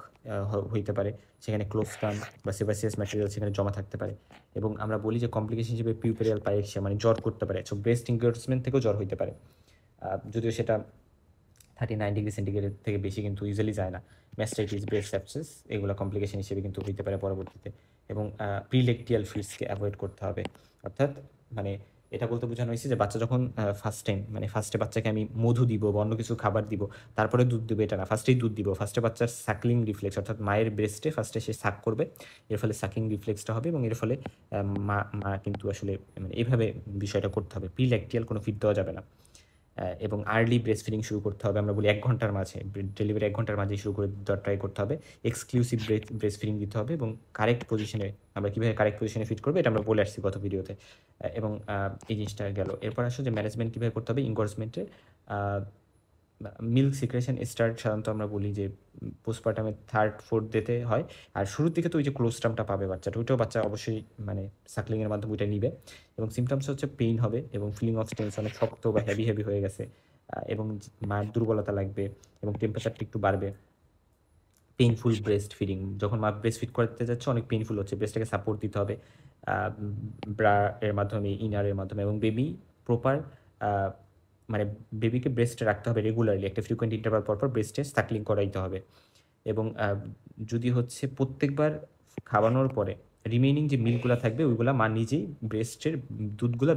হইতে পারে, সেখানে ক্লোস্ট্রাম বা সেবাসিয়াস ম্যাটেরিয়াল সেখানে জমা থাকতে পারে। এবং আমরা বলি যে কমপ্লিকেশন হিসেবে পিউপেরিয়াল পাইরেক্সিয়া মানে জ্বর করতে পারে, সো ব্রেস্ট ইনগার্সমেন্ট থেকেও জ্বর হইতে পারে, যদিও সেটা 39 ডিগ্রি সেন্টিগ্রেড থেকে বেশি কিন্তু ইউজুয়ালি যায় না। ম্যাস্টাইটিস, ব্রেস্ট অ্যাবসেস, এগুলো কমপ্লিকেশন হিসেবে কিন্তু হইতে পারে পরবর্তীতে। এবং প্রিলেকটিয়াল ফিডসকে অ্যাভয়েড করতে হবে, অর্থাৎ মানে এটা বলতে বোঝানো হয়েছে যে বাচ্চা যখন ফার্স্ট টাইম মানে ফার্স্টে বাচ্চাকে আমি মধু দিব বা অন্য কিছু খাবার দিব তারপরে দুধ দিব, এটা না, ফার্স্টেই দুধ দিব। ফার্স্টে বাচ্চার সাকলিং রিফ্লেক্স, অর্থাৎ মায়ের ব্রেস্টে ফার্স্টে সে সাক করবে, এর ফলে সাকিং রিফ্লেক্সটা হবে এবং এর ফলে মা মা কিন্তু আসলে মানে এইভাবে বিষয়টা করতে হবে। প্রিল্যাকটিয়াল কোনো ফিড দেওয়া যাবে না। এবং আর্লি ব্রেস্ট ফিডিং শুরু করতে হবে, আমরা বলি 1 ঘন্টার মাঝে, ডেলিভারি 1 ঘন্টার মাঝে শুরু করে দেওয়ার ট্রাই করতে হবে। এক্সক্লুসিভ ব্রেস্ট ফিডিং দিতে হবে এবং কারেক্ট পজিশনে, আমরা কীভাবে কারেক্ট পজিশনে ফিট করবো এটা আমরা বলে আসছি গত ভিডিওতে। এবং এই জিনিসটা গেল। এরপর আসো যে ম্যানেজমেন্ট কীভাবে করতে হবে ইনগোর্সমেন্টে। মিল্ক সিক্রেশন স্টার্ট সাধারণত আমরা বলি যে পোস্টপার্টামে 3rd 4th ডেতে হয়। আর শুরুর দিকে তো ওই যে ক্লোস্ট্রামটা পাবে বাচ্চাটা, ওইটাও বাচ্চা অবশ্যই মানে সাকলিংয়ের মাধ্যমে ওইটা নিবে। এবং সিমটমস হচ্ছে পেইন হবে এবং ফিলিং অফ টেন্স, অনেক শক্ত বা হেভি হেভি হয়ে গেছে, এবং মায়ের দুর্বলতা লাগবে এবং টেম্পারেচারটা একটু বাড়বে। পেইনফুল ব্রেস্ট ফিডিং, যখন মা ব্রেস্ট ফিড করতে যাচ্ছে অনেক পেইনফুল হচ্ছে, ব্রেস্টটাকে সাপোর্ট দিতে হবে ব্রা এর মাধ্যমে, ইনারের মাধ্যমে। এবং বেবি প্রপার মানে বেবিকে ব্রেস্টে রাখতে হবে রেগুলারলি, একটা ফ্রিকোয়েন্ট ইন্টারভাল পর ব্রেস্টে সাকলিং করাইতে হবে। এবং যদি হচ্ছে প্রত্যেকবার খাওয়ানোর পরে রিমেইনিং যে মিল্কগুলো থাকবে ওইগুলা মা নিজেই ব্রেস্টের দুধগুলা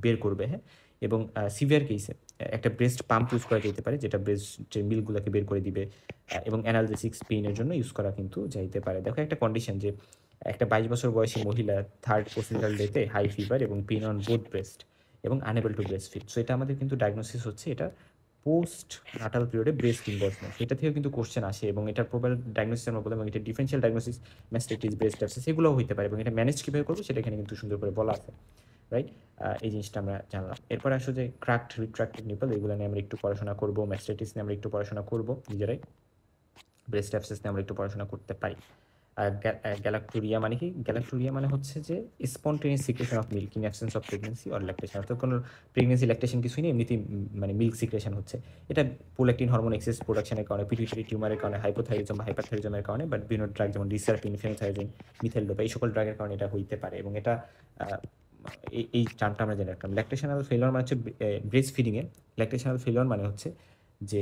বের করবে, হ্যাঁ। এবং সিভিয়ার কেসে একটা ব্রেস্ট পাম্প ইউজ করা যেতে পারে, যেটা ব্রেস্টের মিল্কগুলোকে বের করে দিবে, এবং অ্যানালজেসিক্স পেইনের জন্য ইউজ করা কিন্তু যাইতে পারে। দেখো একটা কন্ডিশন যে একটা 22 বছর বয়সী মহিলা 3rd পোস্টনেটাল ডেতে হাই ফিভার এবং পেইন অন বোথ ব্রেস্ট এবং unable to breast feed, so এটা আমাদের কিন্তু ডায়াগনোসিস হচ্ছে এটা পোস্ট নাটাল পিরিয়ডে ব্রেস্ট ইনভলভমেন্ট। এটা থেকেও কিন্তু কোশ্চেন আসে এবং এটার প্রপার ডায়াগনোসিস আমরা বললাম, এবং এটা differential diagnosis, mastitis, breast abscess, এগুলোও হইতে পারে এবং এটা ম্যানেজ কীভাবে করবো সেটা এখানে কিন্তু সুন্দর করে বলা আছে, রাইট। এই জিনিসটা আমরা জানলাম। এরপর আসো যে ক্র্যাকড রিট্রাক্টেড নিপল, এগুলো নিয়ে আমরা একটু পড়াশোনা করবো, ম্যাস্টাইটিস নিয়ে আমরা একটু পড়াশোনা করবো নিজেরাই, ব্রেস্ট অ্যাবসেস নিয়ে আমরা একটু পড়াশোনা করতে পারি। আর গ্যালাক্টোরিয়া মানে কি? গ্যালাক্টোরিয়া মানে হচ্ছে যে spontaneous secretion of milk in absence of pregnancy or lactation, অর্থাৎ কোনো প্রেগনেন্সি ল্যাকটেশন কিছুই নেই, এমনিতেই মানে মিল্ক সিক্রেশন হচ্ছে। এটা প্রোল্যাকটিন হরমোন এক্সেস প্রোডাকশনের কারণে, পিটুইটারি টিউমারের কারণে, হাইপোথাইরিজম বা হাইপারথাইরিজমের কারণে, বাট বিভিন্ন ড্রাগ যেমন রিসারপিন, ফেনোথাইজিন, মিথেলডোপা, এই সকল ড্রাগের কারণে এটা হইতে পারে। এবং এটা এই টার্মটা আমরা জেনে রাখলাম। ল্যাকটেশনাল ফেলিওর মানে হচ্ছে ব্রেস্ট ফিডিংয়ে ল্যাকটেশনাল ফেলিওর মানে হচ্ছে যে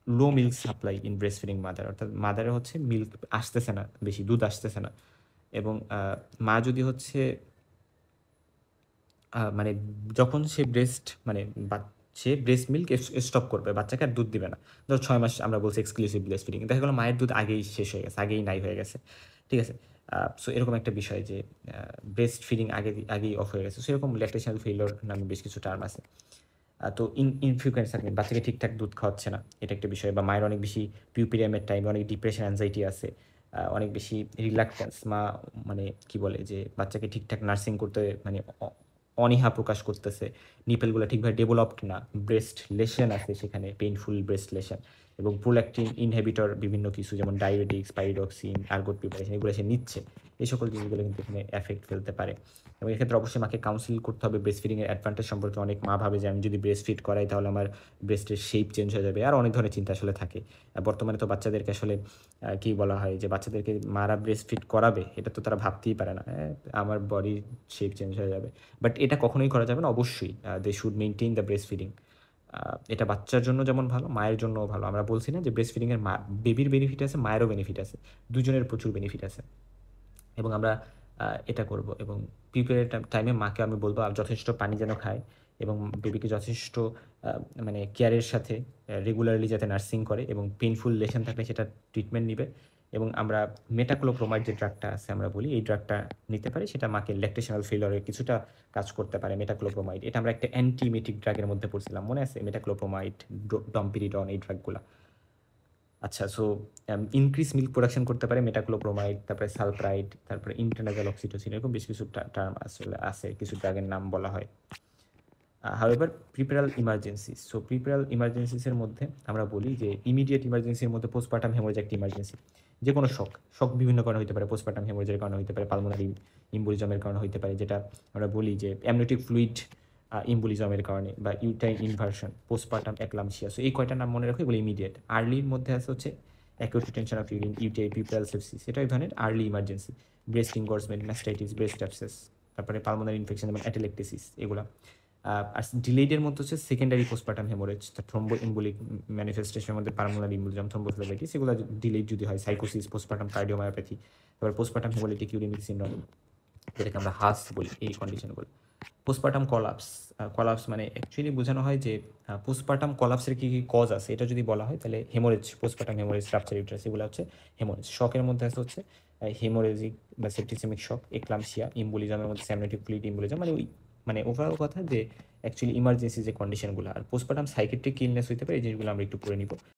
low milk supply in breast feeding mother, অর্থাৎ মাদারে হচ্ছে মিল্ক আসতেছে না, বেশি দুধ আসতেছে না। এবং মা যদি হচ্ছে মানে যখন সে ব্রেস্ট মানে সে ব্রেস্ট মিল্ক স্টপ করবে, বাচ্চাকে আর দুধ দিবে না, ধরো 6 মাস আমরা বলছি এক্সক্লুসিভ ব্রেস্ট ফিডিং, দেখা গেলো মায়ের দুধ আগেই শেষ হয়ে গেছে, আগেই নাই হয়ে গেছে, ঠিক আছে। সো এরকম একটা বিষয় যে ব্রেস্ট ফিডিং আগেই অফ হয়ে গেছে, সেরকম ল্যাকটেশনাল ফেলিওর নামে বেশ কিছু টার্ম আছে। তো ইনফ্রিকুয়েন্ট সাকলিং, বাচ্চাকে ঠিকঠাক দুধ খাওয়াচ্ছে না, এটা একটা বিষয়। বা মায়ের অনেক বেশি পিউপিরিয়ামের টাইমে অনেক ডিপ্রেশন, অ্যাংজাইটি আছে, অনেক বেশি রিলাক্টেন্স, মা মানে কি বলে যে বাচ্চাকে ঠিকঠাক নার্সিং করতে মানে অনীহা প্রকাশ করতেছে, নিপেলগুলো ঠিকভাবে ডেভেলপড না, ব্রেস্ট লেশন আছে সেখানে, পেইনফুল ব্রেস্ট লেশন, এবং প্রোল্যাকটিন ইনহিবিটর বিভিন্ন কিছু যেমন ডায়োরেটিক্স, পাইরিডক্সিন, আর্গোট প্রিপারেশন, এগুলো সে নিচ্ছে, এই সকল জিনিসগুলো কিন্তু এখানে এফেক্ট ফেলতে পারে। এবং এক্ষেত্রে অবশ্যই মাকে কাউন্সিল করতে হবে ব্রেস্ট ফিডিংয়ের অ্যাডভান্টেজ সম্পর্কে। অনেক মা ভাবে যে আমি যদি ব্রেস্ট ফিড করাই তাহলে আমার ব্রেস্টের শেপ চেঞ্জ হয়ে যাবে, আর অনেক ধরনের চিন্তা আসলে থাকে। বর্তমানে তো বাচ্চাদেরকে আসলে কি বলা হয় যে বাচ্চাদেরকে মারা ব্রেস্ট ফিড করাবে, এটা তো তারা ভাবতেই পারে না, আমার বডির শেপ চেঞ্জ হয়ে যাবে। বাট এটা কখনোই করা যাবে না, অবশ্যই they should maintain the breast feeding. এটা বাচ্চার জন্য যেমন ভালো, মায়ের জন্যও ভালো। আমরা বলছি না যে ব্রেস্ট ফিডিংয়ের বেবির বেনিফিট আছে, মায়েরও বেনিফিট আছে, দুজনের প্রচুর বেনিফিট আছে। এবং আমরা এটা করব। এবং পিরিয়ডের টাইমে মাকে আমি বলবো যথেষ্ট পানি যেন খায় এবং বেবিকে যথেষ্ট মানে কেয়ারের সাথে রেগুলারলি যাতে নার্সিং করে, এবং পেইনফুল লেশন থাকলে সেটা ট্রিটমেন্ট নিবে, এবং আমরা মেটাক্লোপ্রোমাইড যে ড্রাগটা আছে আমরা বলি এই ড্রাগটা নিতে পারি, সেটা মাকে ল্যাকটেশনাল ফেলিওরের কিছুটা কাজ করতে পারে মেটাক্লোপ্রোমাইড। এটা আমরা একটা অ্যান্টিমেটিক ড্রাগের মধ্যে পড়ছিলাম, মনে আছে? মেটাক্লোপ্রোমাইড, ডম্পিরিডন, এই ড্রাগগুলা। আচ্ছা, সো ইনক্রিজ মিল্ক প্রোডাকশন করতে পারে মেটাক্লোপ্রোমাইড, তারপরে সালপ্রাইড, তারপরে ইন্টারনাজাল অক্সিটোসিন, এরকম বেশ কিছু টার্ম আসলে আছে, কিছু ড্রাগের নাম বলা হয়। হাউএভার প্রিপেরাল ইমার্জেন্সিস, সো প্রিপেরাল ইমার্জেন্সিসের মধ্যে আমরা বলি যে ইমিডিয়েট ইমার্জেন্সির মধ্যে পোস্টপার্টাম হেমোরেজ একটা ইমার্জেন্সি। যে কোনো শক বিভিন্ন কারণে হতে পারে, পোস্টপার্টাম হেমোরেজের কারণে হতে পারে, পালমোনারি ইম্বলিজমের কারণে হতে পারে, যেটা আমরা বলি যে অ্যামনিওটিক ফ্লুইড ইম্বলিজমের কারণে, বা ইউটাইন ইনভার্সন, পোস্টপার্টাম একলামশিয়া। সো এই কয়টা নাম মনে রাখো, এগুলো ইমিডিয়েট। আর্লির মধ্যে আছে হচ্ছে acute retention of urine, UTI, puerperal sepsis, এটা এক ধরনের early emergency. Breast engorgement, mastitis, breast abscess, তারপরে পালমোনারি ইনফেকশন যেমন অ্যাটেলেকটেসিস, এগুলা। আর ডিলেডের মধ্যে হচ্ছে secondary postpartum haemorrhage, thrombo embolic ম্যানিফেস্টেশনের মধ্যে পালমোনারি এম্বলিজম, থ্রোম্বোফ্লেবাইটিস, এগুলো ডিলেড যদি হয়, সাইকোসিস, পোস্টপার্টাম কার্ডিওমায়োপ্যাথি, তারপর পোস্টপার্টাম হেমোলিটিক ইউরেমিক সিনড্রোম, যেটাকে আমরা হাস বলি, এই কন্ডিশনগুলো। পোস্টপার্টাম কলাপস, কলাপস মানে অ্যাকচুয়ালি বোঝানো হয় যে পোস্টপার্টাম কলাপসের কী কী কজ আছে, এটা যদি বলা হয় তাহলে haemorrhage, postpartum haemorrhage, rupture uterus, এগুলো হচ্ছে হেমোরেজ। শকের মধ্যে আছে হচ্ছে হেমোরেজিক বা সেপ্টিসেমিক শক, এক্লামশিয়া, ইম্বলিজমের মধ্যে স্যামনোটিক ফ্লুইড ইম্বলিজম, মানে ওই মানে ওভারঅল কথা যে অ্যাকচুয়ালি ইমার্জেন্সি যে কন্ডিশনগুলো। আর পোস্টপার্টাম সাইকেট্রিক ইলনেস হতে পারে, এই জিনিসগুলো আমরা একটু পড়ে নিব।